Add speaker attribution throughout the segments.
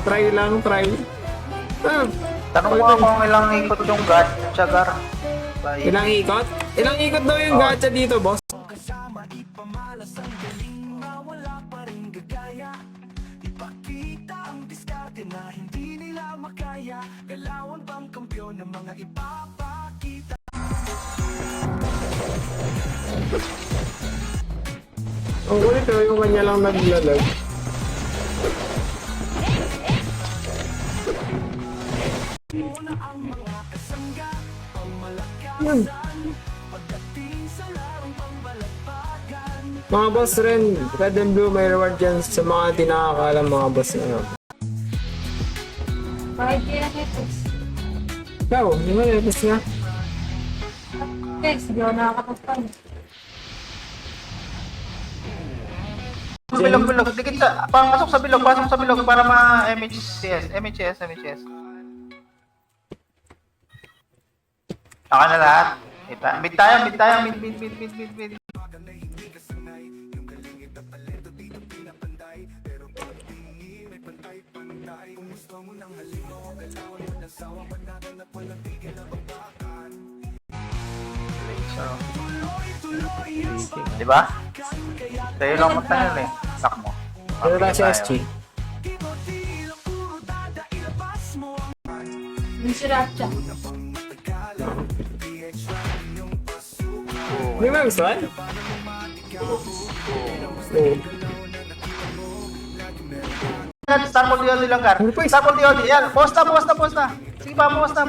Speaker 1: Try lang, try.
Speaker 2: Tanong mo ako kung ilang ikot yung gacha, Gar.
Speaker 1: Ilang ikot? Ilang ikot daw yung gacha dito, boss?
Speaker 3: Kasama ipamalas ang galing na wala pa rin gagaya. Ipakita ang diskarte na hindi nila makaya. Galawan bang kampyon ng mga ipapakita.
Speaker 1: Ang kulit yung kanya lang naglalag.
Speaker 3: Una ang mga kasangga, pamalakasan. Pagdating sa larong pambalagpagan.
Speaker 1: Mga boss rin, red and blue may reward dyan sa mga di nakakaalam mga boss.
Speaker 4: Bakit kaya ito?
Speaker 1: Ikaw, di ba lepis nga?
Speaker 4: Guys, hindi ako nakakapagpan.
Speaker 2: Bilog. Dikit sa, pasok sa bilog para ma-MHS. Saka na lahat. Mid tayo. Mid. Diba? Tayo lang magtanong eh. Lock mo.
Speaker 1: Pero na si SG.
Speaker 4: Hindi si Ratcha.
Speaker 1: Hindi mo gustuhan? Oo.
Speaker 2: Starpol DOD lang, Gar.
Speaker 1: Ano pa is-
Speaker 2: Starpol DOD. Yan. Post na. Sige pa, post na.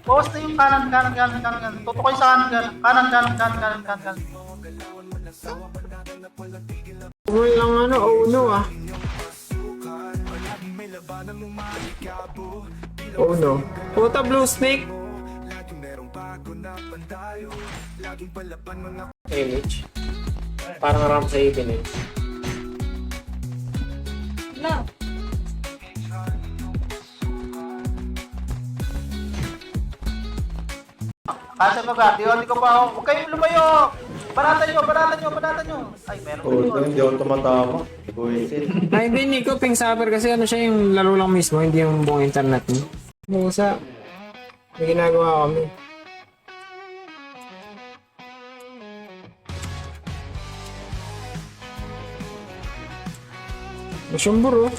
Speaker 2: Post na yung kanan. Tutukoy sa kanan. Kanan.
Speaker 1: Huwag lang ano, oh no ah. Oh no. Puta blue snake. Image. Parang ram sa ipin eh.
Speaker 4: Wala.
Speaker 2: Kasi mo, Gar. DOD ko pa ako. Huwag kayong lumayo. Baratan nyo. Ay, meron ko yun.
Speaker 5: Hindi ako tumatama. Buwisit.
Speaker 1: Ay hindi, Nico, ping sapper kasi ano siya yung laro lang mismo, hindi yung buong internet niya. Musa. May ginagawa kami. Masyumbur oh.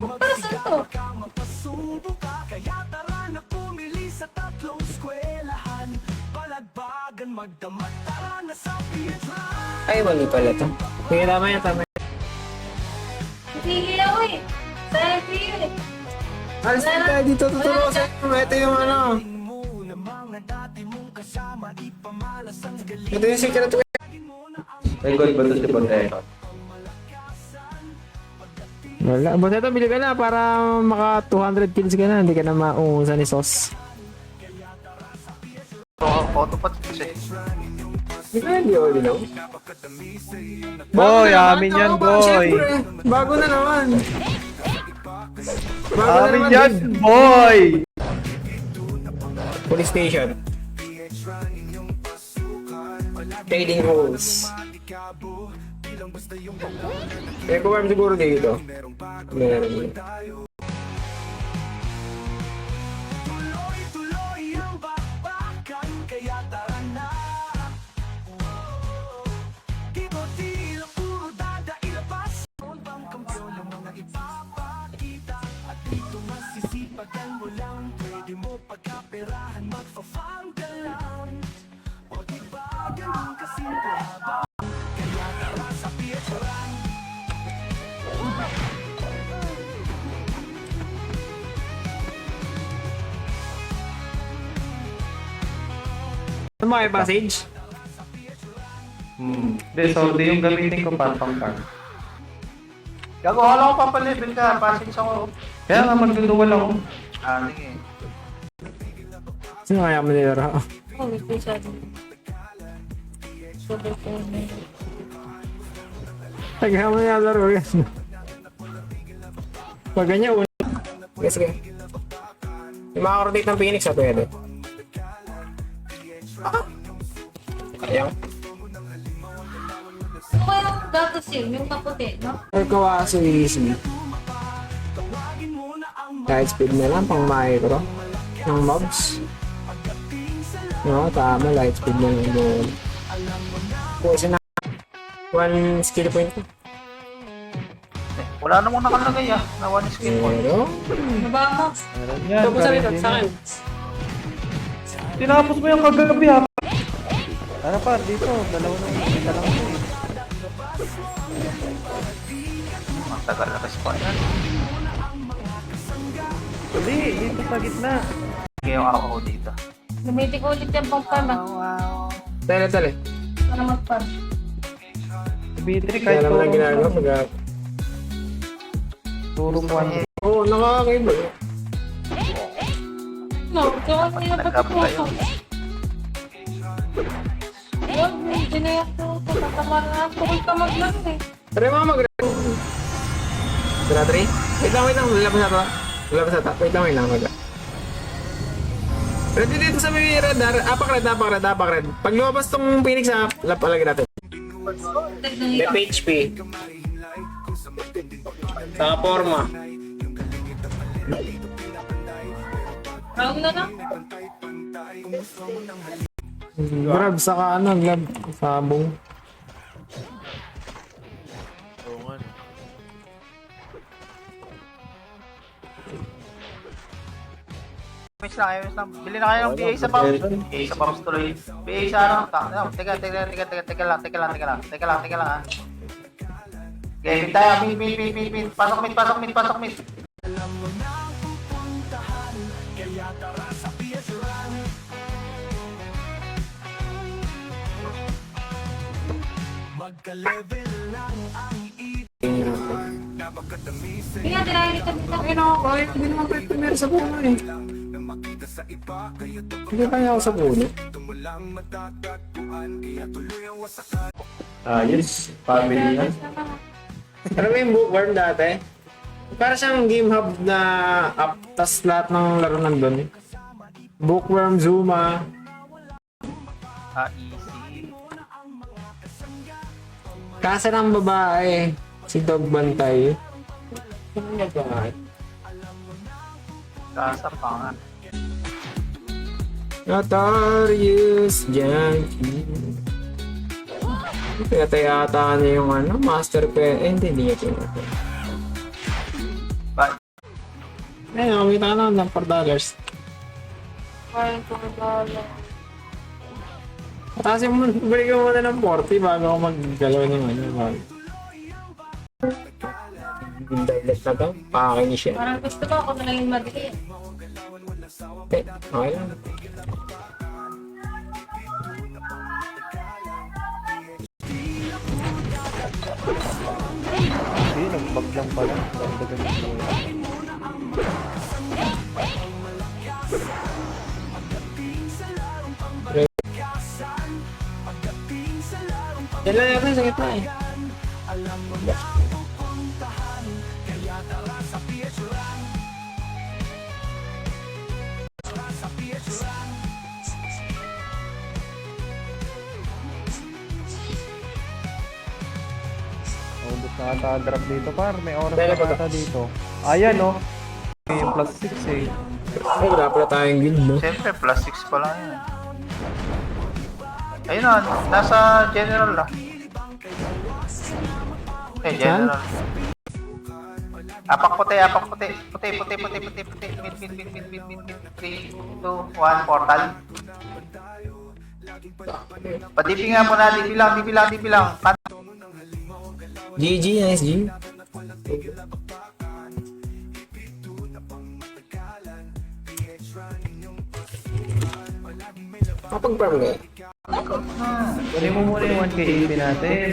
Speaker 4: Para saan to?
Speaker 3: Mapasubo ka, kaya tara na pumili sa tatlong eskwelahan. Palagbagan, magdamag, tara na sa Pietran.
Speaker 1: Ay, mali pala to. Sige, tama yan.
Speaker 4: Hindi ako eh. Sa LPU eh.
Speaker 1: Alis na tayo dito, tuturo ko sa inyo. Ito yung ano.
Speaker 3: Muna mga dati mong kasama, ipamalas ang galing.
Speaker 1: Ito yung secret way.
Speaker 5: May gold ba ito si Botero?
Speaker 1: Wala. Buti ito, bili ka na para maka 200 kills ka na. Hindi ka na mauunsa ni Sos.
Speaker 2: Photo kasi.
Speaker 1: Hindi ka hindi ako dinaw.
Speaker 6: Boy, amin yan, boy.
Speaker 1: Siyempre, bago na naman. Bago na
Speaker 6: Amin
Speaker 1: naman
Speaker 6: yan,
Speaker 1: din.
Speaker 6: boy.
Speaker 1: Police station. Trading halls. Kaya kuwarm siguro dito. Meron.
Speaker 3: Tuloy ang bakbakan, kaya tara na. Kiboti lang puro dada, ilabas. Noon bang kampyon ng mga ipapakita. At dito masisipagan mo lang, pwede mo pagkaperahan, magfa-fang ka lang. O diba ganun kasimple habang. Kaya tara sa Pietran.
Speaker 1: Ano mga passage?
Speaker 5: Hindi, so di yung gamitin ko para pang card.
Speaker 2: Gago, wala ko papalibin ka. Passage ako.
Speaker 5: Kaya nga magduduwal ako.
Speaker 2: Sige.
Speaker 1: Sino kaya mo nilaro?
Speaker 4: Oh, may pisa din. Super phone na yun.
Speaker 1: Kaya mo nilaro yan. Pag ganyan, Sige. Yung makarotate ng Phoenix, pwede. Kaya.
Speaker 4: Ano kaya yung gatos yun? Yung kaputi, no?
Speaker 1: Or kawaso easy. Light speed na lang, pang micro. Ng mobs. No, tama, light speed na lang doon. Puso na. 1 skill point ko.
Speaker 2: Wala namang nakalagay na 1 skill point.
Speaker 1: Pero,
Speaker 4: Baba mo.
Speaker 5: Meron yan.
Speaker 1: tapos sabi ko, sa akin.
Speaker 5: Tinapos mo yung kagabi ha. Ano pa, dito. Dalawa na yung kita lang ito eh.
Speaker 2: Matagal na respawn yan.
Speaker 5: Hindi, dito sa gitna.
Speaker 2: Kaya yung ako dito.
Speaker 4: Lumitik ulit yung pang na.
Speaker 1: Tali.
Speaker 4: Para mag-pan.
Speaker 5: B3
Speaker 1: Kaya
Speaker 5: kahit
Speaker 1: naman ang ginagawa pag...
Speaker 5: turong 1.
Speaker 1: Oo, nakakaiba.
Speaker 4: No, kaya nila ba ito po? Huwag, hindi na yan po. Tatamar na. Tukol ka maglang eh.
Speaker 1: Try mo mag... Sila 3? Wait lang. Lalabas na to. Wait lang. Ready dito sa may radar. Apak red. Pag lumabas tong Phoenix ha, lapalagay natin. May HP. Saka forma.
Speaker 4: Round na lang.
Speaker 1: Grab, saka glab. Sabong.
Speaker 2: Miss lang. Bili na kayo ng BA sa pump. BA sa pump tuloy. BA sa Teka lang ha. Okay, pin tayo. Pin. Pasok mid.
Speaker 4: Hindi nga, tinahin dito.
Speaker 1: Ay, nakakaya. Hindi naman pwede tumira sa puno eh. Hindi kaya ako sa puno.
Speaker 5: Ayos. Family yan.
Speaker 1: Alam mo yung bookworm dati? Para siyang game hub na up, tas lahat ng laro nandun. Bookworm, Zuma.
Speaker 2: Easy.
Speaker 1: Kasa ng babae, si Dog Bantay. Ano yung babae?
Speaker 2: Kasa pa nga.
Speaker 1: Notorious Junkie. Kaya ata niya yung Master Pen. Hindi niya pinatay.
Speaker 2: Ba-
Speaker 1: Ayun, nakakita ka naman ng $4.
Speaker 4: Kain ko magala.
Speaker 1: Patasin mo, balik mo muna ng 40 bago ako maggalaw ng bago. Direct na to, pakakinis siya.
Speaker 4: Parang gusto ko ako na lang yung madali.
Speaker 1: Okay lang.
Speaker 5: Hindi, nag-bug lang pala. Dagdagan yung
Speaker 1: Yan lang natin sa gitna eh.
Speaker 5: Ubus na ata drop dito par. May oras
Speaker 1: Dahil
Speaker 5: na
Speaker 1: ito.
Speaker 5: ata dito. Ayan oh. May yung plus 6 eh.
Speaker 1: Ay, wala pala tayong guild, no?
Speaker 2: Siyempre, plus 6 pa lang yan. Ayun na, nasa general na. General. Apak puti. Puti. Mid. 3, 2, 1, portal. Padipi nga muna, dipi lang.
Speaker 1: GG, nice G. Kapag-farm ka.
Speaker 5: Kunin mo muna yung 1k AP natin.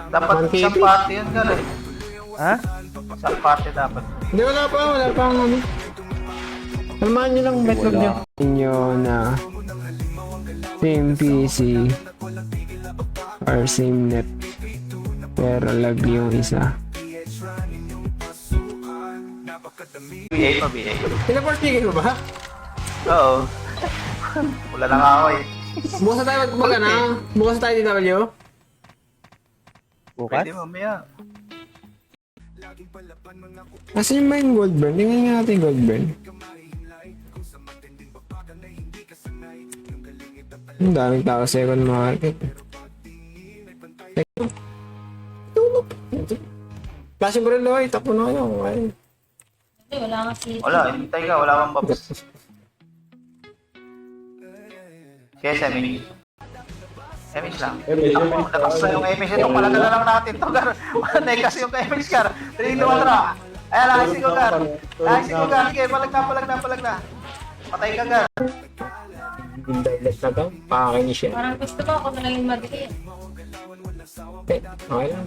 Speaker 2: Dapat
Speaker 1: 1K?
Speaker 2: isang party yun, gano'n.
Speaker 5: Ha?
Speaker 2: Isang party dapat.
Speaker 1: Hindi, wala pa ang Kalmaan nyo lang betlog nyo. Inyo na same PC or same net. Pero lag yung isa.
Speaker 2: BA pa, BA.
Speaker 1: Pinaport tigil mo ba?
Speaker 2: Oo. Wala na nga ako eh.
Speaker 1: Bukas na tayo magmagana. Bukas na tayo DW.
Speaker 5: Bukas?
Speaker 2: Pwede mamaya.
Speaker 1: Nasaan yung main gold burn? Tingnan nga natin yung gold burn. Ang daming tao sa second market. Tulog. Flashing barrel oy, tapo na kayo. Okay.
Speaker 4: Hindi, wala nga city.
Speaker 2: Wala, hintay ka. Wala kang babs. Kaya sa Emmys. Emmys lang. Ako, nakas na yung Emmys. Ito, palaga na lang natin. Ito, Gar. Nekas yung Emmys, Gar. 3, 2, 1, draw. Ayan, lakay ko, Gar. Lakay ko, Gar. Sige, palag na. Patay ka, Gar.
Speaker 1: Indirect na to. Pakakinis siya.
Speaker 4: Parang gusto ko ako na lang yung madali.
Speaker 1: Okay lang.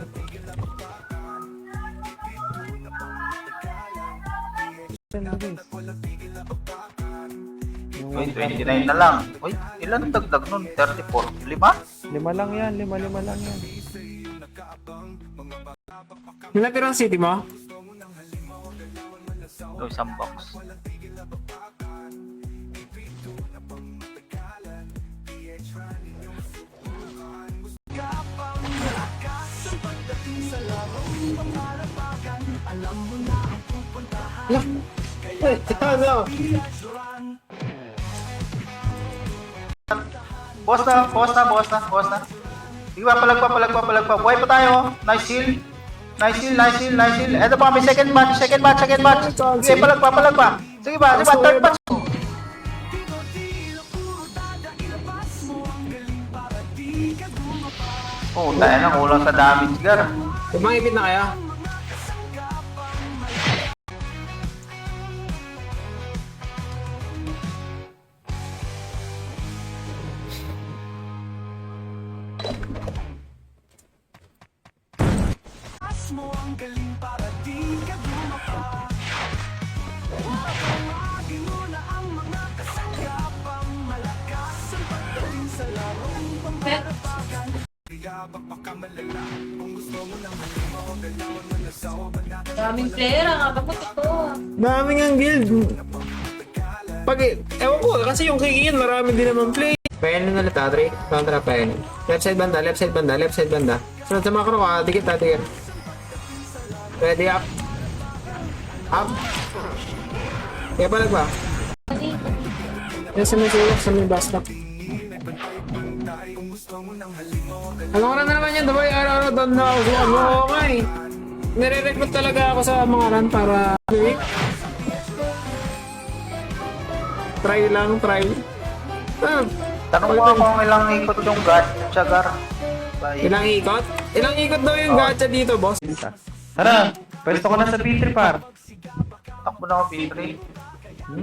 Speaker 2: Uy, 29 na lang. Uy, ilan ang dagdag nun? 34? 5?
Speaker 5: 5 lang yan, 5 lang yan.
Speaker 1: Nilapiro ang city mo?
Speaker 2: Uy, isang box.
Speaker 1: Lah. Ano?
Speaker 2: Boss na. Sige pa, palag pa. Buhay pa tayo. Nice heal. Eto pa, may second match. Sige, palag pa. Sige ba, third match. Oh, tayo na, kulang sa damage, Gar.
Speaker 1: Kumangipit na kaya?
Speaker 3: mo ang galing para di ka bumaba. Tawagin mo na ang mga kasangkapang malakas ang pagdating sa larong pamalapakan. Iyabak pa ka malala kung gusto mo ng halimo, galawan mo na sa obana.
Speaker 4: Daming player, ang abot ito.
Speaker 1: Daming ang guild. Pag, ewan ko, kasi yung kikingin, marami din naman play. Payan na ulit, Atri. Contra payan. Left side banda. Sunod sa macro ka, dikit. Ready, up. Kaya palag ba? Yan sa may sulok, sa may bus stop. Ano ko na naman yan, diba? Araw-araw doon na ako. Okay. Nire-recruit talaga ako sa mga run para week. Try.
Speaker 2: Tanong mo kung ilang ikot yung gacha, Gar.
Speaker 1: Ilang ikot? Ilang ikot daw yung gacha dito, boss?
Speaker 5: Tara, pwesto ko na sa P3 par.
Speaker 2: Takbo na ako, P3.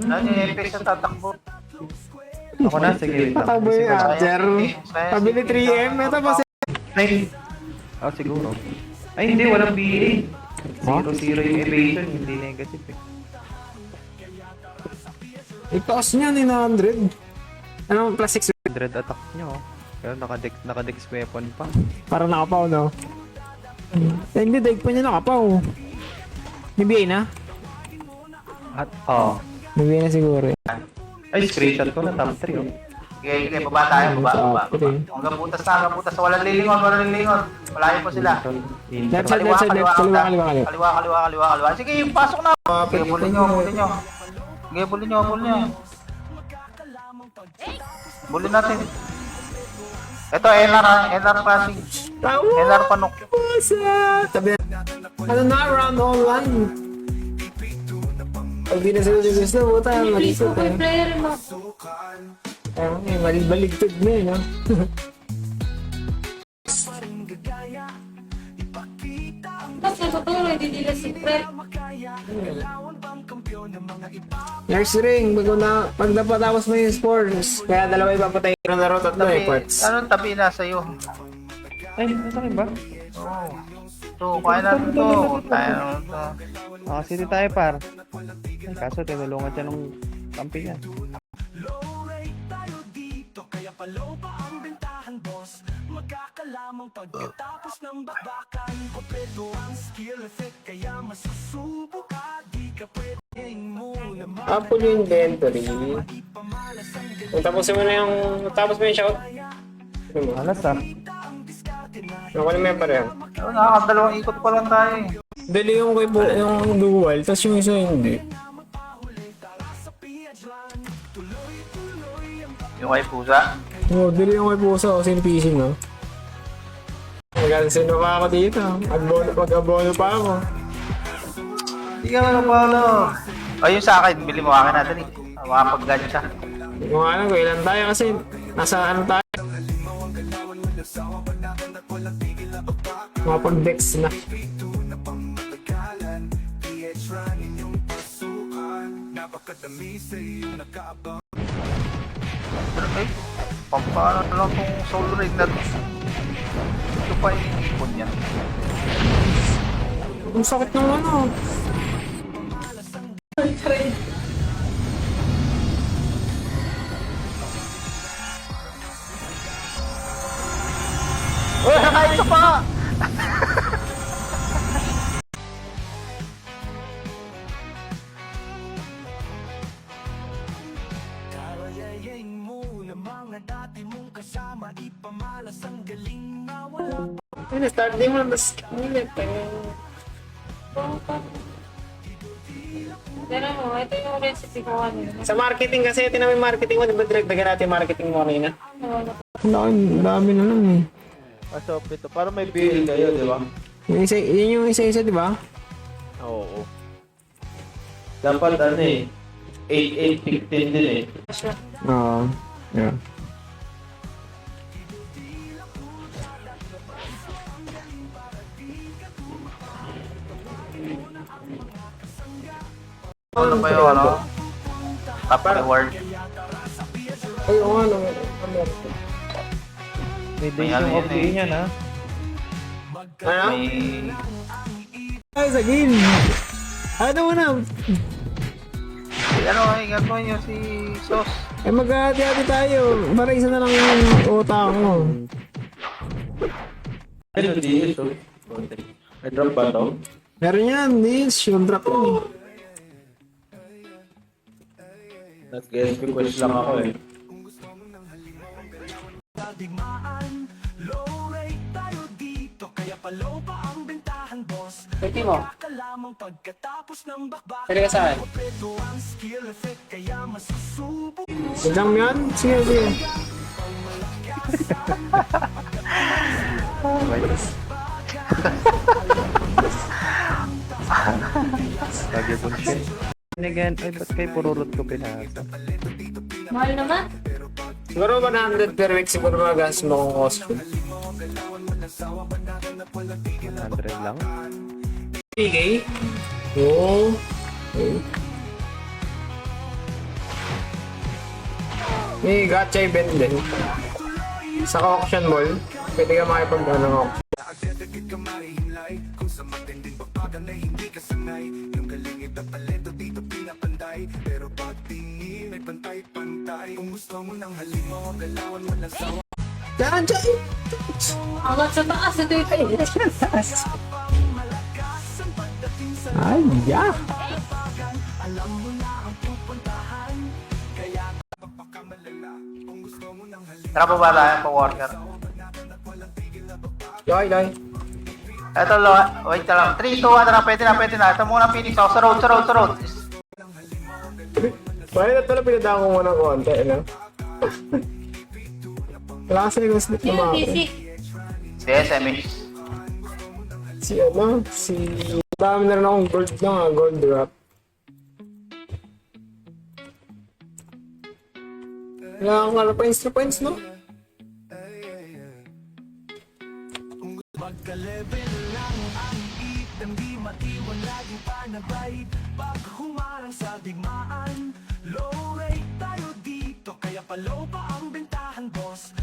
Speaker 2: Ano yung FX na tatakbo?
Speaker 5: Ako na, sige. wait lang.
Speaker 1: Tatakbo yung Archer. Pabili 3M. Ito boss.
Speaker 5: Ay, siguro. Ay, hindi, walang BA. 0-0 yung evasion, hindi negative eh.
Speaker 1: Itaas niya ni 900. Ano, plus 6.
Speaker 5: 100 attack nyo. Pero naka-dex weapon pa.
Speaker 1: Para nakapaw, no? Hindi, daig pa niya nakapaw. Nibigay na?
Speaker 5: At, oh.
Speaker 1: Nibigay na siguro.
Speaker 5: Ay, screenshot ko na top 3 oh.
Speaker 2: Sige, baba tayo, baba. Hanggang butas, walang lilingon. Malayo po sila.
Speaker 1: Left side. Kaliwa.
Speaker 2: Sige, pasok na. Sige, bulin nyo. Sige, bulin nyo. Bulin natin. Ito, NR passing. NR panok.
Speaker 1: Tabi na. Ano na, round online. Pag di na sila gusto, buta,
Speaker 4: Hindi ko
Speaker 1: malikot
Speaker 4: yung player mo.
Speaker 1: Baligtad na no?
Speaker 4: Tapos yung totoo, hindi nila secret.
Speaker 1: Next ring, pag napatapos mo yung sports, kaya dalawa ipapatay ng laro, tatlo parts.
Speaker 2: Anong tabi na sa'yo?
Speaker 5: Ay, nasa akin ba?
Speaker 2: Oo. So, kaya natin to.
Speaker 5: City tayo par. Ay, kaso tinulungan siya nung kampi niya.
Speaker 3: Low rate tayo dito, kaya pa low pa ang bentahan, boss. Magkaka lamang pagkatapos ng bakbakan. Kompleto ang skill effect kaya masusubok ka. Di ka pwedeng muna
Speaker 1: Apple yung inventory. Kung tapusin mo na yung... Tapos mo yung shout. Ano mo?
Speaker 5: Alas ah.
Speaker 1: Nakuha mo yung pareho.
Speaker 2: Nakakadalawang ikot pa lang tayo eh.
Speaker 1: Dali yung kay yung dual, tapos yung isa hindi.
Speaker 2: Yung kay Pusa.
Speaker 1: Oo, dali yung kay pusa o sinipisi, no? Nag-alsin pa ako dito. Mag-abono pa ako.
Speaker 2: Hindi ka makapalo. O yung sa akin, bili mo akin natin eh. Makapag-gansya.
Speaker 1: Hindi ko nga alam kung ilan tayo kasi nasa ano tayo. Mapag-dex na.
Speaker 3: napakadami sa iyong nakaabang.
Speaker 2: Pero eh, pampano na lang tong soul ring na to. Ito pa yung ipon yan.
Speaker 1: Ang sakit ng ano.
Speaker 2: Uy, nakain ka pa!
Speaker 3: Karayayin mo na mga dati mong kasama. Ipamalas ang galing na wala.
Speaker 1: Ano, start din mo na mas minute.
Speaker 4: Pero mo, ito yung recipe ko kanina.
Speaker 1: Sa marketing kasi, ito namin marketing mo. Di ba direct-dagan natin yung marketing mo kanina?
Speaker 4: Ano,
Speaker 1: Ang dami na lang eh.
Speaker 5: So, ito, para may billing kayo, di ba?
Speaker 1: Yung isa, yun yung isa-isa, di ba?
Speaker 5: Oo. Dapat ano eh, 8-8-15 din eh.
Speaker 1: Oo. Yeah.
Speaker 2: Ano pa yung ano? Top reward.
Speaker 1: Ay, oo nga, ano.
Speaker 5: May days
Speaker 2: May ano
Speaker 5: yung
Speaker 2: yun
Speaker 5: okay
Speaker 2: eh.
Speaker 5: niyan ha.
Speaker 1: Ano?
Speaker 2: May...
Speaker 1: Ay, sa game. Ano mo na?
Speaker 2: Ano ay gagawin nyo si Sos?
Speaker 1: Eh, mag-hati-hati tayo. Para isa na lang yung utak mo.
Speaker 5: Ano DS oh? May drop ba to?
Speaker 1: Meron yan, this. Yung drop mo.
Speaker 5: Nag-guess request lang ako eh.
Speaker 3: Digmaan, low rate tayo dito. Kaya pa-low pa ang bentahan, boss.
Speaker 1: Pwede mo.
Speaker 3: Magkaka lamang pagkatapos ng bakbakan.
Speaker 1: Pwede ka saan?
Speaker 3: Kompleto ang skill effect kaya masusubok.
Speaker 1: Sandang mo yan? Sige, sige.
Speaker 5: Lagi bullshit. Again, ay ba't kayo pururot ko pinasa?
Speaker 4: mahal naman.
Speaker 1: Siguro 100 per week siguro magas mo kung costume.
Speaker 5: 100 lang?
Speaker 1: 3K? Oo. Okay. May gacha event din. Sa auction mall, pwede ka makipag ano.
Speaker 3: Agdadagit ka mahihimlay. Kung sa matinding papagan na hindi ka sanay. Yung galing ipatalento dito pinapantay. Pero pagtingin ay pantay-pantay. Kung gusto mo ng halimo, galawan mo lang sawa.
Speaker 1: Yan, dyan!
Speaker 4: Hanggang sa taas, ito yung
Speaker 3: Malakas ang pagdating sa
Speaker 1: Ay, yeah!
Speaker 3: labagan. Alam mo na ang pupuntahan. Kaya pagpakamalala. Kung gusto mo ng halimo.
Speaker 2: Tara pa ba tayo pa worker?
Speaker 1: Yoy, yoy.
Speaker 2: Eto lo, wait ka lang. 3, 2, 1, tara, pwede na. Ito muna Phoenix ako. Sa road.
Speaker 1: Bakit na pala pinadaan ko muna ng konti, ano? Wala kasi nag-slip na
Speaker 4: yung
Speaker 1: mga
Speaker 4: DC.
Speaker 2: Si SMH.
Speaker 1: Si ano? Si... Dami na rin akong gold na gold drop. Wala akong ano points, no?
Speaker 3: Magka-level lang ang item, di matiwan laging panabay. Pag humarang sa digmaan, low rate tayo dito. Kaya pa-low pa ang bentahan, boss.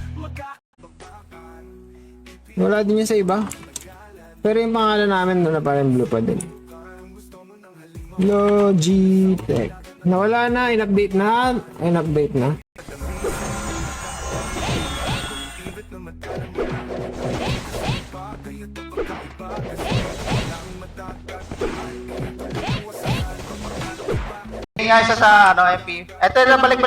Speaker 1: Wala din yan sa iba. Pero yung pangalan namin na parang blue pa din. Logitech. Nawala na, in-update na.
Speaker 2: Yung nga isa sa ano, MP. Ito na, balik.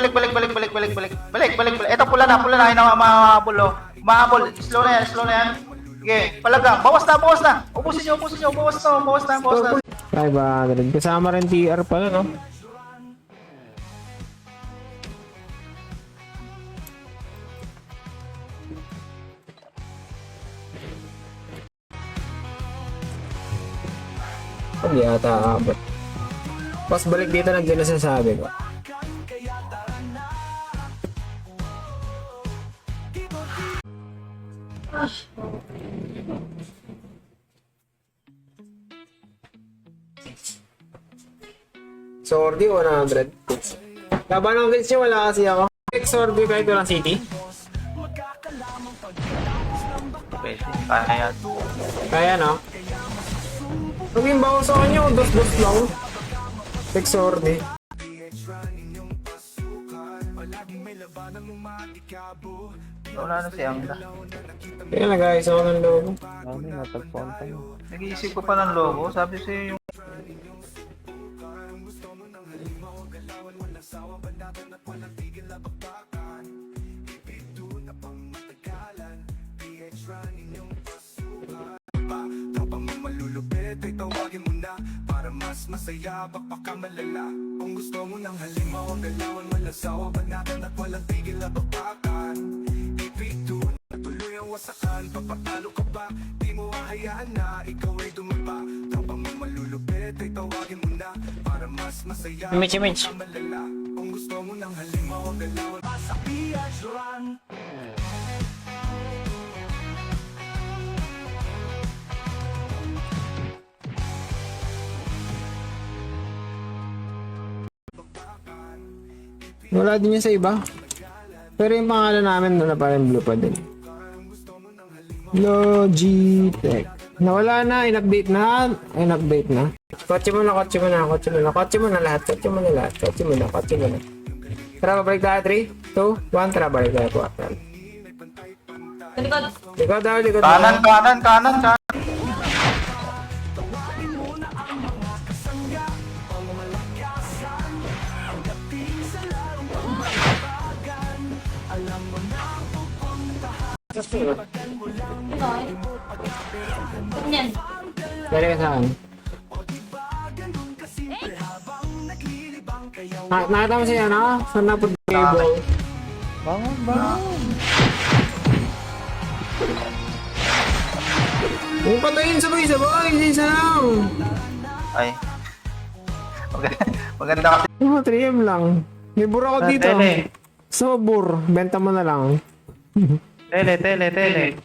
Speaker 2: Ito pula na, yun ang mahabol, oh. Mahabol, slow na yan. Sige, palaga, bawas na. Ubusin nyo, bawas na.
Speaker 1: 500. Kasama rin TR pala, no? Hindi ata aabot. Pas balik dito nandiyan na sinasabi ko. Sordi 100. Laban ng kills niya wala kasi ako. Sordi kahit walang city.
Speaker 2: Pwede, kaya yan.
Speaker 1: Kaya no? Maging bawas sa kanya, dos lang. Sordi.
Speaker 2: Wala na si Amda.
Speaker 1: Kaya nag-ayos ako ng logo.
Speaker 5: Mami, natagpuan tayo.
Speaker 2: Nag-iisip ko pa ng logo, sabi sa'yo yung...
Speaker 3: Tropang malulupit ay tawagin mo na para mas masaya, baka kung gusto mo ng halimaw, galawan, malasawa, banatan at walang tigil na babakan. Ipito na tuloy ang wasakan, papatalo ka ba? Di mo hahayaan na ikaw ay dumapa. Tropang malulupit ay tawagin mo na para mas masaya,
Speaker 1: Image.
Speaker 3: baka malala. Kung gusto mo ng halimaw, galawan, sa PH Run.
Speaker 1: Wala din niya sa iba. Pero yung pangalan namin na parang blue pa din. Logitech. Nawala na, in-update na. Kotse mo na lahat. Tara, babalik tayo. 3, 2, 1, tara, balik tayo.
Speaker 4: Likod.
Speaker 1: Likod.
Speaker 2: Kanan.
Speaker 4: Ito eh. Ganyan.
Speaker 1: Balik ka sa akin. Nakita mo siya, no? Saan na po table?
Speaker 5: Bangon.
Speaker 1: Huwag patayin sabay-sabay. Isa lang.
Speaker 2: Ay. Maganda kasi.
Speaker 1: 3M lang. May bura ko dito.
Speaker 5: Tele.
Speaker 1: Sobur. Benta mo na lang.
Speaker 5: Tele.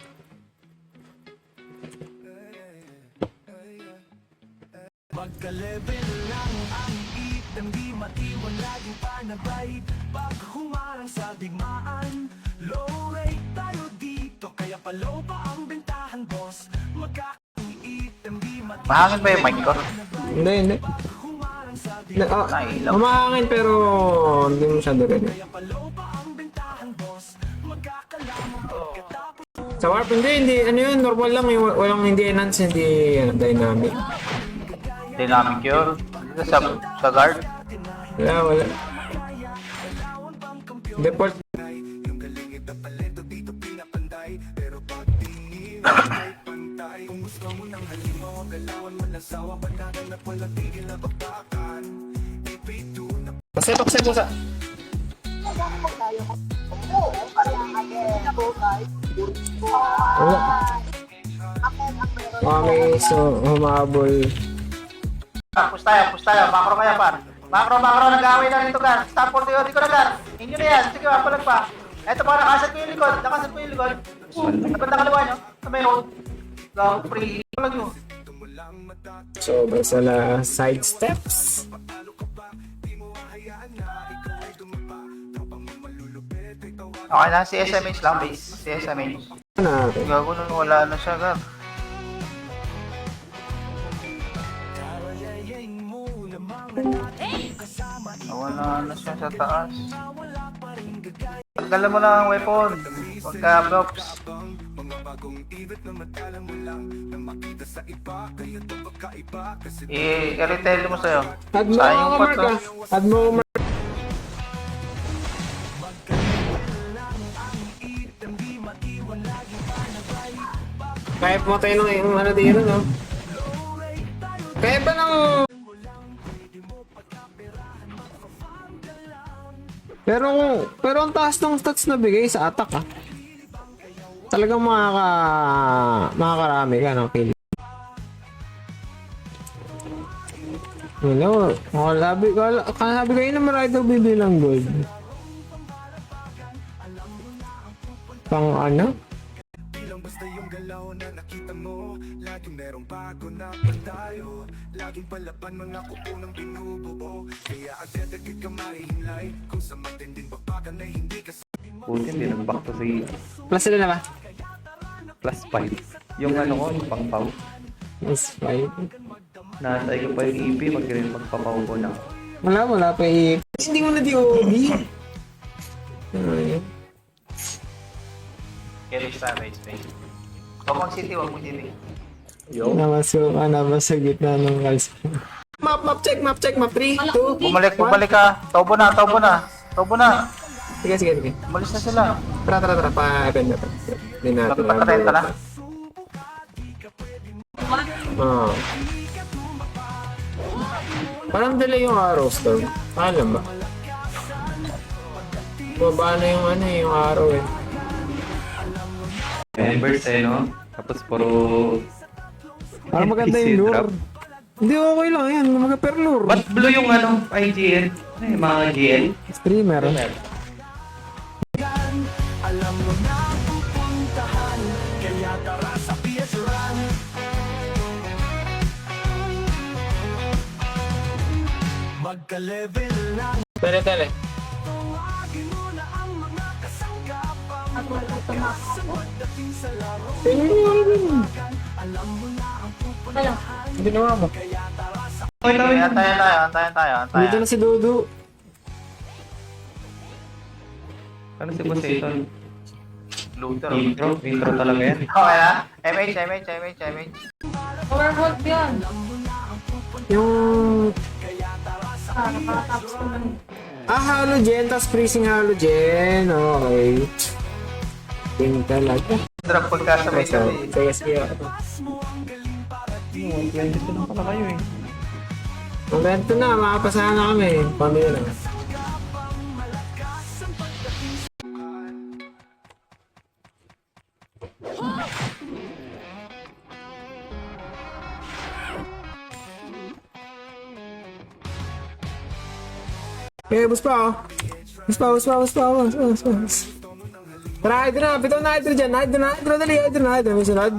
Speaker 3: Magka-level lang ang item, di matiwan, laging panabay. Pag humarang sa digmaan, low rate tayo dito, kaya pa low pa ang bentahan, boss. Magka-item, di matiwan,
Speaker 2: Mahangin ba yung mic ko?
Speaker 1: Hindi.
Speaker 3: humarang sa
Speaker 2: Nailaw.
Speaker 1: Humahangin pero hindi mo siya rin.
Speaker 3: kaya pa low pa ang bentahan, boss. Magkakalamang pagkatapos.
Speaker 1: Sa warp, hindi. Ano yun? Normal lang. Walang hindi enhance, hindi dynamic.
Speaker 2: Dynamic yun. Dito sa guard.
Speaker 1: Wala. Default.
Speaker 3: Yung galingit na paleto dito pinapanday, pero pag tingin ay pantay. Kung gusto mo ng halimaw, ang galawan, malasawa, banatan at walang tigil na babakan. Ipito na
Speaker 1: Pasipok sa. Wala. Okay, so humabol.
Speaker 2: Push tayo. Macro kaya par. Macro, nag-away na rito gar. Stop for the ko na gar. Inyo na yan. Sige, papalag pa. Eto pa, nakasat ko yung likod. Dapat nakaliwa nyo. Sa may road. Gawag free. Palag nyo.
Speaker 1: So, basta na side steps.
Speaker 2: Okay na, si SMH lang base. Si SMH.
Speaker 1: Natin.
Speaker 2: Gago nun, wala na siya gar. Wala na siya sa taas. Tanggalan mo lang ang weapon. Huwag ka props.
Speaker 3: mga bagong ibit na matalang mo lang na sa iba Kaya ito magkaiba Kasi
Speaker 2: I-retail mo sa'yo.
Speaker 1: Add mo
Speaker 2: Sayang
Speaker 1: ako,
Speaker 2: pa
Speaker 1: Mark,
Speaker 2: to.
Speaker 1: ah. Add mo ako, Mark. Kaya pumatay ng yung ano dito, no? Kaya ba ng... Pero ang taas ng stats na bigay sa attack, ah. Talagang makakarami ka ng kill. Hello, sabi kayo na marami daw bibilang gold. Pang ano?
Speaker 3: Bilang basta yung galaw na nakita mo Laging merong bago na pantayo Laging palaban mga kuko ng binubuo Kaya agad-agad ka mahihimlay Kung sa matinding babagan ay hindi ka
Speaker 5: Putin, hindi nag-back to si
Speaker 1: Plus sila na ba?
Speaker 5: plus 5. Yung ano ko, yung pang-pau.
Speaker 1: Plus 5.
Speaker 5: Natay ko pa yung EP, magpapau ko na.
Speaker 1: Wala pa eh. Hindi mo na DOB. Ayun.
Speaker 2: Carry sa space. Huwag mong city, huwag mong city.
Speaker 1: Namas sa gitna ng kalsada. Map check, map 3, 2,
Speaker 2: Bumalik ka. Taubo na.
Speaker 1: Sige.
Speaker 2: Umalis na sila.
Speaker 1: Tara, pa-event na. Hindi natin.
Speaker 2: Nagpapatenta na.
Speaker 1: Oo. Parang dala yung arrows daw. Alam ba? Baba na yung ano yung arrow eh.
Speaker 5: Members no? Tapos puro...
Speaker 1: Parang maganda yung
Speaker 5: NPC
Speaker 1: lure.
Speaker 5: drop.
Speaker 1: Hindi, okay lang yan. Mga-per lure.
Speaker 5: Ba't blue yung ano, IGL? Ano yung mga GL?
Speaker 1: Streamer.
Speaker 3: Alam mo na pupuntahan Kaya tara sa PS Run Magka-level na
Speaker 1: Tele.
Speaker 3: Tawagin mo na ang mga kasanggapang
Speaker 4: At wala tumakbo.
Speaker 3: Sa pagdating sa laro Alam mo na ang
Speaker 4: Wala.
Speaker 1: Hindi naman mo.
Speaker 3: Kaya tara sa
Speaker 2: Antayan tayo.
Speaker 1: Dito na si Dudu.
Speaker 5: Ano si Poseidon?
Speaker 2: Luther.
Speaker 5: Intro talaga yan.
Speaker 2: Okay na? MH.
Speaker 4: Overworld yan.
Speaker 1: Yung...
Speaker 4: Nakatapos ko lang.
Speaker 1: halogen. Tas freezing halogen. Okay. Yung talaga.
Speaker 2: Drop podcast sa may
Speaker 1: So,
Speaker 2: sabi.
Speaker 1: sige.
Speaker 5: Dito lang pala kayo eh.
Speaker 1: Momento na. Makapasahan na kami. Pamilya na. Okay, bus pa oh. Bus pa. Tara, hydro na. Bitaw na hydro dyan. Hydro, dali. May sunod.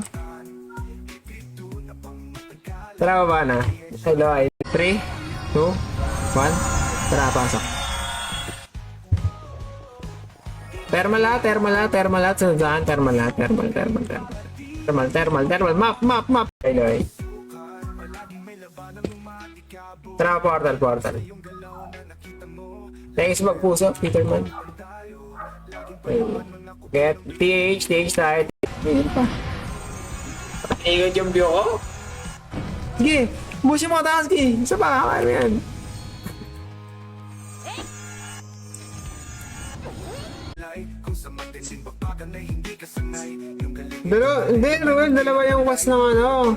Speaker 1: Tara, baba na. Hello, 3, 2, 1. Tara, pasok. Thermal. Sunodaan, thermal. Map. Hello, Tara, portal. Thanks magpuso, Peterman. Get TH tayo. Ikot yung view ko. Sige, busin mo taas, Ki. Isa pa, ano yan?
Speaker 3: Kung sa matinding babagan ay hindi ka sanay Yung galing
Speaker 1: Ruel, dalawa yung was ng ano.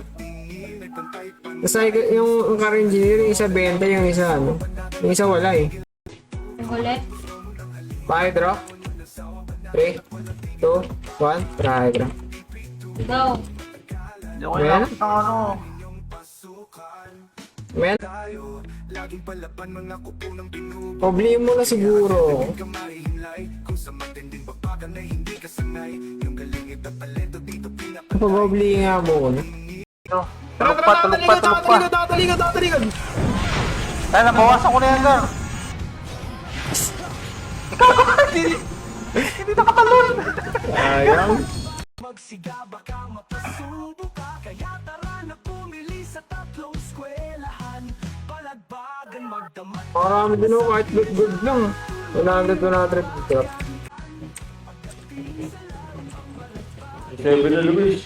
Speaker 1: Kasi yung car engineer, yung isa 20, yung isa ano. Yung isa wala eh.
Speaker 4: Yung ulit.
Speaker 1: Pa-hydro. 3, 2, 1, try hydro.
Speaker 4: Go.
Speaker 2: Hindi ko nakita ng ano.
Speaker 1: Men,
Speaker 3: Laging palaban mga kuko ng binubuo
Speaker 1: problema mo na siguro.
Speaker 3: Ka mahihimlay Kung sa matinding babagan ay hindi ka sanay Yung galing ipapaleto dito pinaka
Speaker 1: Pag-obli nga mo.
Speaker 2: Ito. Tulog pa.
Speaker 1: Talikod.
Speaker 2: Kaya nabawasan ko na yan, Gar. Ikaw ko hindi nakatalon.
Speaker 1: Ayang.
Speaker 3: Magsigaba ka mapasubo ka Kaya tara na pumili sa tatlong eskwelahan Palagbagan magdamag
Speaker 1: Marami din ako kahit good lang. 100 drop.
Speaker 5: 7 na Luis.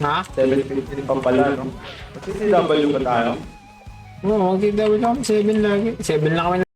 Speaker 1: Ha?
Speaker 6: 7:15 pa pala, no? Kasi CW pa tayo.
Speaker 1: Oo, magtitawid ako 7 lagi. 7 lang kami